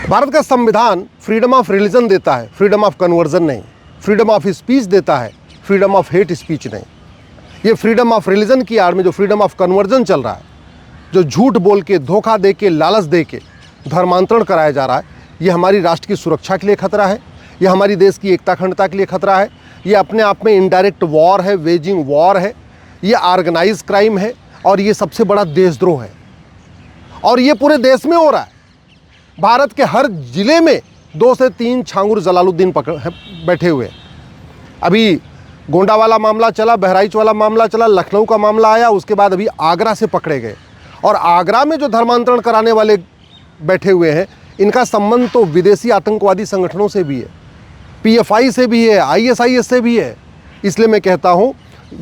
भारत का संविधान freedom of religion देता है, फ्रीडम ऑफ कन्वर्जन नहीं। फ्रीडम ऑफ स्पीच देता है, फ्रीडम ऑफ हेट स्पीच नहीं। ये फ्रीडम ऑफ रिलीजन की आड़ में जो फ्रीडम ऑफ कन्वर्जन चल रहा है, जो झूठ बोल के, धोखा दे के, लालच दे के धर्मांतरण कराया जा रहा है, ये हमारी राष्ट्र की सुरक्षा के लिए खतरा है, ये हमारी देश की एकता अखंडता के लिए खतरा है, ये अपने आप में इनडायरेक्ट वॉर है, वेजिंग वॉर है, ये ऑर्गेनाइज क्राइम है और ये सबसे बड़ा देशद्रोह है। और ये पूरे देश में हो रहा है। भारत के हर जिले में 2 से 3 छांगुर जलालुद्दीन बैठे हुए हैं। अभी गोंडा वाला मामला चला, बहराइच वाला मामला चला, लखनऊ का मामला आया, उसके बाद अभी आगरा से पकड़े गए। और आगरा में जो धर्मांतरण कराने वाले बैठे हुए हैं, इनका संबंध तो विदेशी आतंकवादी संगठनों से भी है, PFI से भी है, ISIS से भी है। इसलिए मैं कहता हूँ,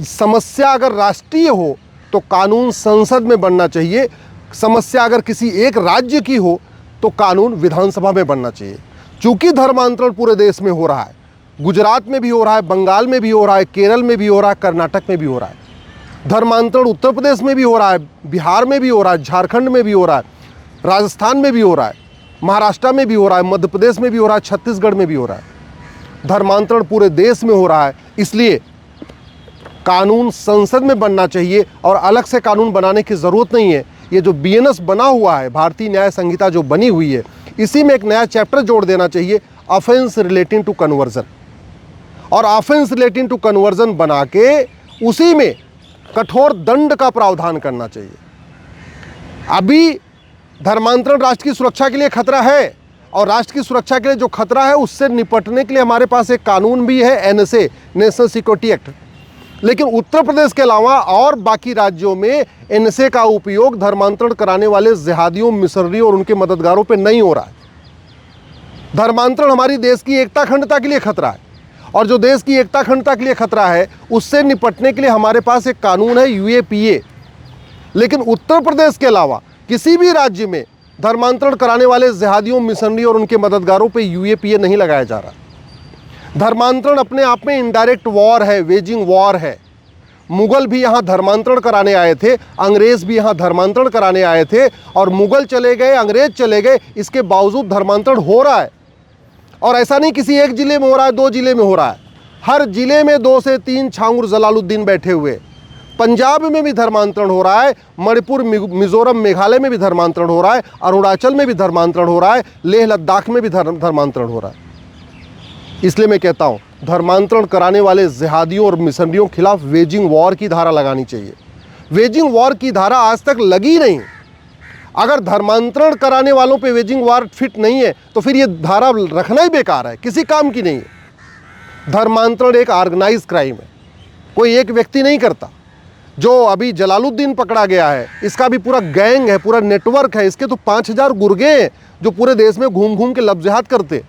समस्या अगर राष्ट्रीय हो तो कानून संसद में बनना चाहिए। समस्या अगर किसी एक राज्य की हो तो कानून विधानसभा में बनना चाहिए। चूंकि धर्मांतरण पूरे देश में हो रहा है, गुजरात में भी हो रहा है, बंगाल में भी हो रहा है, केरल में भी हो रहा है, कर्नाटक में भी हो रहा है। धर्मांतरण उत्तर प्रदेश में भी हो रहा है, बिहार में भी हो रहा है, झारखंड में भी हो रहा है, राजस्थान में भी हो रहा है, महाराष्ट्र में भी हो रहा है, मध्य प्रदेश में भी हो रहा है, छत्तीसगढ़ में भी हो रहा है। धर्मांतरण पूरे देश में हो रहा है, इसलिए कानून संसद में बनना चाहिए और अलग से कानून बनाने की ज़रूरत नहीं है। ये जो BNS बना हुआ है, भारतीय न्याय संहिता जो बनी हुई है, इसी में एक नया चैप्टर जोड़ देना चाहिए, ऑफेंस रिलेटिंग टू कन्वर्जन। और ऑफेंस रिलेटिंग टू कन्वर्जन बना के उसी में कठोर दंड का प्रावधान करना चाहिए। अभी धर्मांतरण राष्ट्र की सुरक्षा के लिए खतरा है और राष्ट्र की सुरक्षा के लिए जो खतरा है उससे निपटने के लिए हमारे पास एक कानून भी है, NSA, नेशनल सिक्योरिटी एक्ट। लेकिन उत्तर प्रदेश के अलावा और बाकी राज्यों में NSA का उपयोग धर्मांतरण कराने वाले जिहादियों, मिशनरियों और उनके मददगारों पे नहीं हो रहा है। धर्मांतरण हमारी देश की एकता अखंडता के लिए खतरा है और जो देश की एकता अखंडता के लिए खतरा है उससे निपटने के लिए हमारे पास एक कानून है, UAPA। लेकिन उत्तर प्रदेश के अलावा किसी भी राज्य में धर्मांतरण कराने वाले जिहादियों, मिशनरियों और उनके मददगारों पे UAPA नहीं लगाया जा रहा। धर्मांतरण अपने आप में इनडायरेक्ट वॉर है, वेजिंग वॉर है। मुगल भी यहाँ धर्मांतरण कराने आए थे, अंग्रेज़ भी यहाँ धर्मांतरण कराने आए थे और मुगल चले गए, अंग्रेज़ चले गए, इसके बावजूद धर्मांतरण हो रहा है। और ऐसा नहीं किसी एक ज़िले में हो रहा है, 2 ज़िले में हो रहा है, हर ज़िले में 2 से 3 छांगुर जलालुद्दीन बैठे हुए। पंजाब में भी धर्मांतरण हो रहा है, मणिपुर, मिज़ोरम, मेघालय में भी धर्मांतरण हो रहा है, अरुणाचल में भी धर्मांतरण हो रहा है, लेह लद्दाख में भी धर्मांतरण हो रहा है। इसलिए मैं कहता हूँ, धर्मांतरण कराने वाले जिहादियों और मिशनरियों के खिलाफ वेजिंग वॉर की धारा लगानी चाहिए। वेजिंग वॉर की धारा आज तक लगी नहीं। अगर धर्मांतरण कराने वालों पे वेजिंग वॉर फिट नहीं है तो फिर ये धारा रखना ही बेकार है, किसी काम की नहीं है। धर्मांतरण एक ऑर्गेनाइज क्राइम है, कोई एक व्यक्ति नहीं करता। जो अभी जलालुद्दीन पकड़ा गया है, इसका भी पूरा गैंग है, पूरा नेटवर्क है। इसके तो 5000 गुर्गे हैं जो पूरे देश में घूम घूम के लफ्ज़ करते।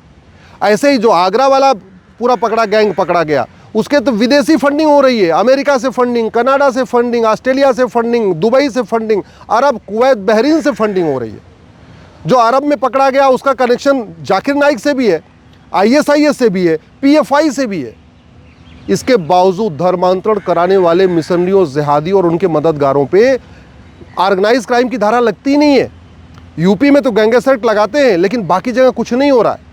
ऐसे ही जो आगरा वाला पूरा गैंग पकड़ा गया, उसके तो विदेशी फंडिंग हो रही है, अमेरिका से फंडिंग, कनाडा से फंडिंग, ऑस्ट्रेलिया से फंडिंग, दुबई से फंडिंग, अरब, कुवैत, बहरीन से फंडिंग हो रही है। जो अरब में पकड़ा गया उसका कनेक्शन जाकिर नाइक से भी है, ISIS से भी है, PFI से भी है। इसके बावजूद धर्मांतरण कराने वाले मिशनरियों, जिहादियों और उनके मददगारों पे ऑर्गेनाइज क्राइम की धारा लगती नहीं है। यूपी में तो गैंगस्टर लगाते हैं, लेकिन बाकी जगह कुछ नहीं हो रहा है।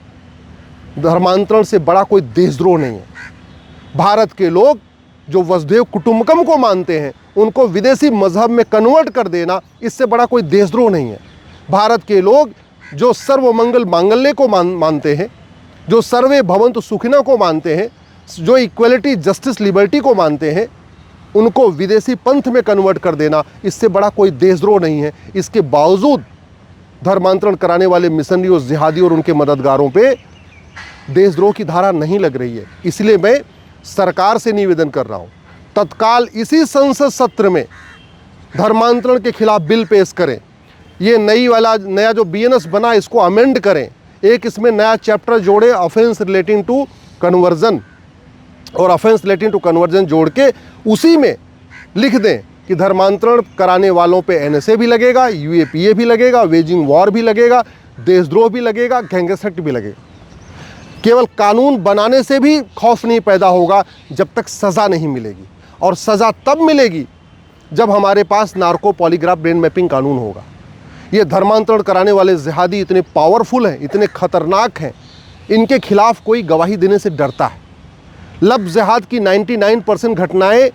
धर्मांतरण से बड़ा कोई देशद्रोह नहीं है। भारत के लोग जो वसुधैव कुटुंबकम को मानते हैं, उनको विदेशी मजहब में कन्वर्ट कर देना, इससे बड़ा कोई देशद्रोह नहीं है। भारत के लोग जो सर्वमंगल मांगल्य को मानते हैं, जो सर्वे भवन्तु सुखिनः को मानते हैं, जो इक्वलिटी, जस्टिस, लिबर्टी को मानते हैं, उनको विदेशी पंथ में कन्वर्ट कर देना, इससे बड़ा कोई देशद्रोह नहीं है। इसके बावजूद धर्मांतरण कराने वाले मिशनरियों, जिहादियों और उनके मददगारों पे देशद्रोह की धारा नहीं लग रही है। इसलिए मैं सरकार से निवेदन कर रहा हूँ, तत्काल इसी संसद सत्र में धर्मांतरण के खिलाफ बिल पेश करें। ये नया जो BNS बना, इसको अमेंड करें। एक इसमें नया चैप्टर जोड़े, ऑफेंस रिलेटिंग टू कन्वर्जन, और ऑफेंस रिलेटिंग टू कन्वर्जन जोड़ के उसी में लिख दें कि धर्मांतरण कराने वालों पे NSA भी लगेगा, UAPA भी लगेगा, वेजिंग वॉर भी लगेगा, देशद्रोह भी लगेगा, गैंगस्टर भी लगेगा। केवल कानून बनाने से भी खौफ नहीं पैदा होगा जब तक सज़ा नहीं मिलेगी, और सज़ा तब मिलेगी जब हमारे पास नार्को पॉलीग्राफ ब्रेन मैपिंग कानून होगा। ये धर्मांतरण कराने वाले जिहादी इतने पावरफुल हैं, इतने खतरनाक हैं, इनके खिलाफ कोई गवाही देने से डरता है। लब जिहाद की 99% घटनाएं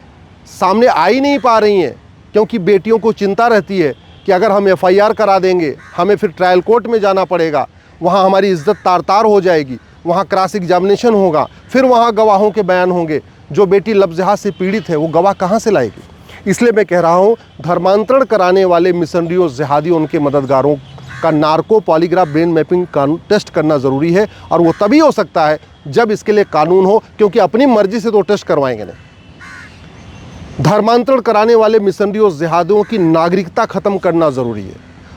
सामने आ ही नहीं पा रही हैं, क्योंकि बेटियों को चिंता रहती है कि अगर हम FIR करा देंगे, हमें फिर ट्रायल कोर्ट में जाना पड़ेगा, वहाँ हमारी इज्जत तार तार हो जाएगी, वहाँ क्रॉस एग्जामिनेशन होगा, फिर वहाँ गवाहों के बयान होंगे। जो बेटी लब जिहाद से पीड़ित है वो गवाह कहाँ से लाएगी? इसलिए मैं कह रहा हूँ, धर्मांतरण कराने वाले मिशनरियों, जिहादियों, उनके मददगारों का narco polygraph brain mapping test करना ज़रूरी है। और वो तभी हो सकता है जब इसके लिए कानून हो, क्योंकि अपनी मर्जी से तो टेस्ट करवाएंगे नहीं। धर्मांतरण कराने वाले मिशनरियों, जिहादियों की नागरिकता ख़त्म करना ज़रूरी है।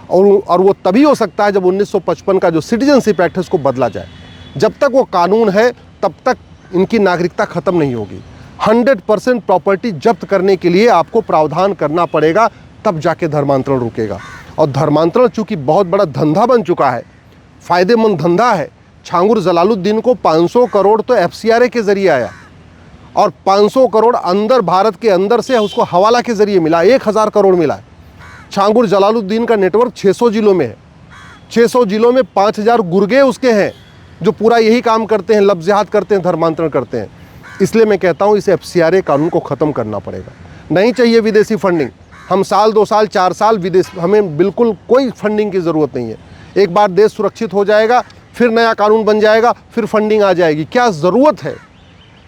और वो तभी हो सकता है जब 1955 का जो सिटीजनशिप एक्ट है उसको बदला जाए। जब तक वो कानून है तब तक इनकी नागरिकता ख़त्म नहीं होगी। 100% प्रॉपर्टी जब्त करने के लिए आपको प्रावधान करना पड़ेगा, तब जाके धर्मांतरण रुकेगा। और धर्मांतरण चूँकि बहुत बड़ा धंधा बन चुका है, फ़ायदेमंद धंधा है। छांगुर जलालुद्दीन को 500 करोड़ तो FCRA के ज़रिए आया, और 500 करोड़ अंदर, भारत के अंदर से उसको हवाला के ज़रिए मिला, 1000 करोड़ मिला है। छांगुर जलालुद्दीन का नेटवर्क 600 जिलों में है। 600 जिलों में 5000 गुर्गे उसके हैं जो पूरा यही काम करते हैं, लब जिहाद करते हैं, धर्मांतरण करते हैं। इसलिए मैं कहता हूँ इस FCRA कानून को ख़त्म करना पड़ेगा। नहीं चाहिए विदेशी फंडिंग। हम साल 2 साल 4 साल विदेश, हमें बिल्कुल कोई फंडिंग की ज़रूरत नहीं है। एक बार देश सुरक्षित हो जाएगा, फिर नया कानून बन जाएगा, फिर फंडिंग आ जाएगी। क्या ज़रूरत है?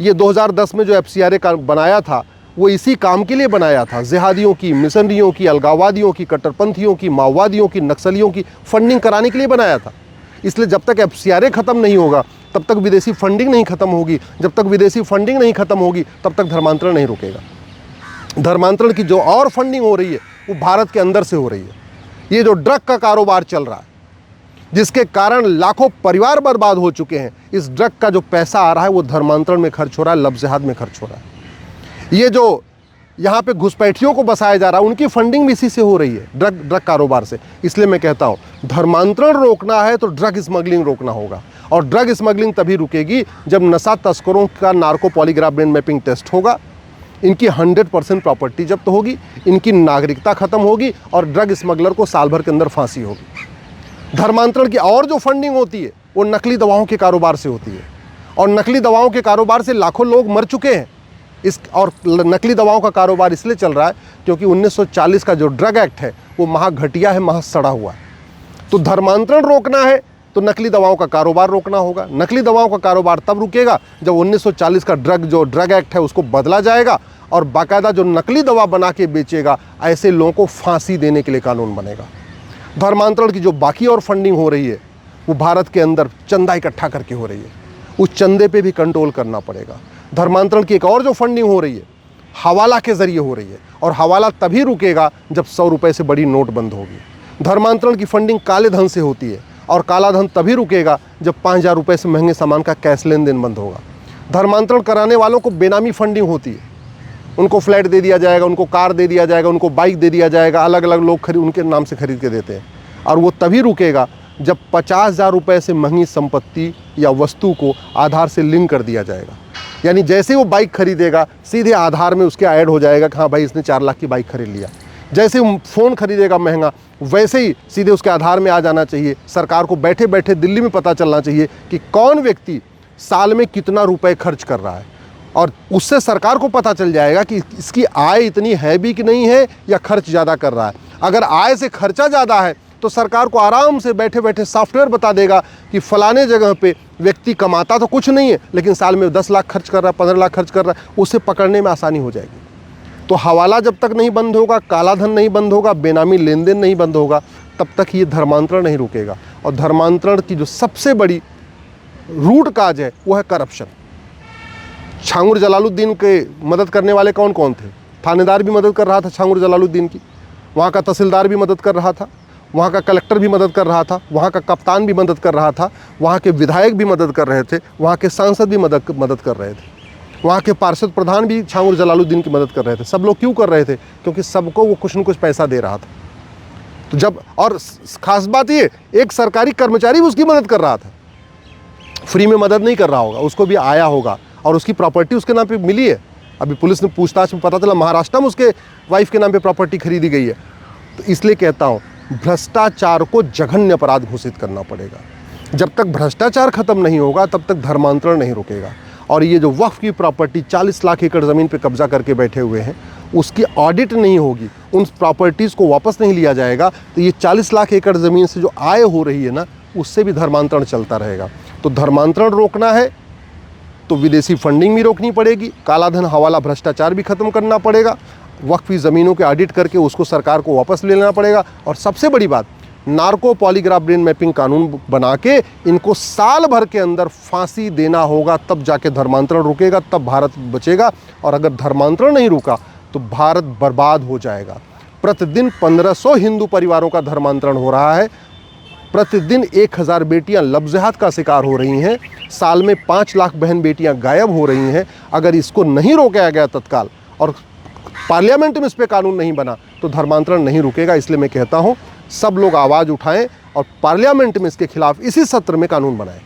ये 2010 में जो FCRA का बनाया था वो इसी काम के लिए बनाया था, जिहादियों की, मिशनरियों की, अलगाववादियों की, कट्टरपंथियों की, माओवादियों की, नक्सलियों की फंडिंग कराने के लिए बनाया था। इसलिए जब तक FCRA ख़त्म नहीं होगा तब तक विदेशी फंडिंग नहीं ख़त्म होगी। जब तक विदेशी फंडिंग नहीं ख़त्म होगी तब तक धर्मांतरण नहीं रुकेगा। धर्मांतरण की जो और फंडिंग हो रही है वो भारत के अंदर से हो रही है। ये जो ड्रग का कारोबार चल रहा है, जिसके कारण लाखों परिवार बर्बाद हो चुके हैं, इस ड्रग का जो पैसा आ रहा है वो धर्मांतरण में खर्च हो रहा है, लब जिहाद में खर्च हो रहा है। ये जो यहाँ पे घुसपैठियों को बसाया जा रहा है, उनकी फंडिंग भी इसी से हो रही है, ड्रग कारोबार से। इसलिए मैं कहता हूँ धर्मांतरण रोकना है तो ड्रग स्मगलिंग रोकना होगा। और ड्रग स्मगलिंग तभी रुकेगी जब नशा तस्करों का narco polygraph brain mapping test होगा, इनकी 100% प्रॉपर्टी जब्त होगी, इनकी नागरिकता ख़त्म होगी, और ड्रग स्मगलर को साल भर के अंदर फांसी होगी। धर्मांतरण की और जो फंडिंग होती है वो नकली दवाओं के कारोबार से होती है, और नकली दवाओं के कारोबार से लाखों लोग मर चुके हैं। और नकली दवाओं का कारोबार इसलिए चल रहा है क्योंकि 1940 का जो ड्रग एक्ट है वो महा घटिया है, महा सड़ा हुआ है। तो धर्मांतरण रोकना है तो नकली दवाओं का कारोबार रोकना होगा। नकली दवाओं का कारोबार तब रुकेगा जब 1940 का ड्रग एक्ट है उसको बदला जाएगा, और बाकायदा जो नकली दवा बना के बेचेगा ऐसे लोगों को फांसी देने के लिए कानून बनेगा। धर्मांतरण की जो बाकी और फंडिंग हो रही है वो भारत के अंदर चंदा इकट्ठा करके हो रही है, उस चंदे पे भी कंट्रोल करना पड़ेगा। धर्मांतरण की एक और जो फंडिंग हो रही है हवाला के ज़रिए हो रही है, और हवाला तभी रुकेगा जब 100 रुपये से बड़ी नोट बंद होगी। धर्मांतरण की फंडिंग काले धन से होती है, और काला धन तभी रुकेगा जब 5000 रुपये से महंगे सामान का कैश लेन देन बंद होगा। धर्मांतरण कराने वालों को बेनामी फंडिंग होती है, उनको फ्लैट दे दिया जाएगा, उनको कार दे दिया जाएगा, उनको बाइक दे दिया जाएगा, अलग अलग लोग उनके नाम से खरीद के देते हैं। और वो तभी रुकेगा जब 50,000 रुपये से महंगी संपत्ति या वस्तु को आधार से लिंक कर दिया जाएगा। यानी जैसे वो बाइक खरीदेगा सीधे आधार में उसके ऐड हो जाएगा कि हाँ भाई इसने 4 लाख की बाइक खरीद लिया। जैसे वो फ़ोन खरीदेगा महंगा, वैसे ही सीधे उसके आधार में आ जाना चाहिए। सरकार को बैठे बैठे दिल्ली में पता चलना चाहिए कि कौन व्यक्ति साल में कितना रुपए खर्च कर रहा है, और उससे सरकार को पता चल जाएगा कि इसकी आय इतनी है भी कि नहीं है, या खर्च ज़्यादा कर रहा है। अगर आय से खर्चा ज़्यादा है तो सरकार को आराम से बैठे बैठे सॉफ्टवेयर बता देगा कि फ़लाने जगह पे व्यक्ति कमाता तो कुछ नहीं है लेकिन साल में 10 लाख खर्च कर रहा है, 15 लाख खर्च कर रहा है, उसे पकड़ने में आसानी हो जाएगी। तो हवाला जब तक नहीं बंद होगा, काला धन नहीं बंद होगा, बेनामी लेन देन नहीं बंद होगा, तब तक ये धर्मांतरण नहीं रुकेगा। और धर्मांतरण की जो सबसे बड़ी रूट काज है वो है करप्शन। छांगुर जलालुद्दीन के मदद करने वाले कौन कौन थे? थानेदार भी मदद कर रहा था छांगुर जलालुद्दीन की, वहाँ का तहसीलदार भी मदद कर रहा था, वहाँ का कलेक्टर भी मदद कर रहा था, वहाँ का कप्तान भी मदद कर रहा था, वहाँ के विधायक भी मदद कर रहे थे, वहाँ के सांसद भी मदद कर रहे थे, वहाँ के पार्षद प्रधान भी छांगुर जलालुद्दीन की मदद कर रहे थे। सब लोग क्यों कर रहे थे? क्योंकि सबको वो कुछ न कुछ पैसा दे रहा था। तो जब, और ख़ास बात ये, एक सरकारी कर्मचारी भी उसकी मदद कर रहा था, फ्री में मदद नहीं कर रहा होगा, उसको भी आया होगा, और उसकी प्रॉपर्टी उसके नाम पे मिली है। अभी पुलिस ने पूछताछ में पता चला महाराष्ट्र में उसके वाइफ के नाम पे प्रॉपर्टी खरीदी गई है। तो इसलिए कहता हूँ भ्रष्टाचार को जघन्य अपराध घोषित करना पड़ेगा। जब तक भ्रष्टाचार खत्म नहीं होगा तब तक धर्मांतरण नहीं रुकेगा। और ये जो वक्फ की प्रॉपर्टी 40 लाख एकड़ ज़मीन पे कब्जा करके बैठे हुए हैं, उसकी ऑडिट नहीं होगी, उन प्रॉपर्टीज़ को वापस नहीं लिया जाएगा, तो ये 40 लाख एकड़ ज़मीन से जो आय हो रही है ना, उससे भी धर्मांतरण चलता रहेगा। तो धर्मांतरण रोकना है तो विदेशी फंडिंग भी रोकनी पड़ेगी, कालाधन हवाला भ्रष्टाचार भी खत्म करना पड़ेगा, वक्फी ज़मीनों के ऑडिट करके उसको सरकार को वापस ले लेना पड़ेगा। और सबसे बड़ी बात, नार्को पॉलीग्राफ ब्रेन मैपिंग कानून बना के इनको साल भर के अंदर फांसी देना होगा, तब जाके धर्मांतरण रुकेगा, तब भारत बचेगा। और अगर धर्मांतरण नहीं रुका तो भारत बर्बाद हो जाएगा। प्रतिदिन 1500 हिंदू परिवारों का धर्मांतरण हो रहा है, प्रतिदिन 1000 बेटियां लफ्ज़-ए-हाथ का शिकार हो रही हैं, साल में 5 लाख बहन बेटियां गायब हो रही हैं। अगर इसको नहीं रोका गया तत्काल और पार्लियामेंट में इस पे कानून नहीं बना तो धर्मांतरण नहीं रुकेगा। इसलिए मैं कहता हूं सब लोग आवाज़ उठाएं और पार्लियामेंट में इसके खिलाफ इसी सत्र में कानून बनाएं।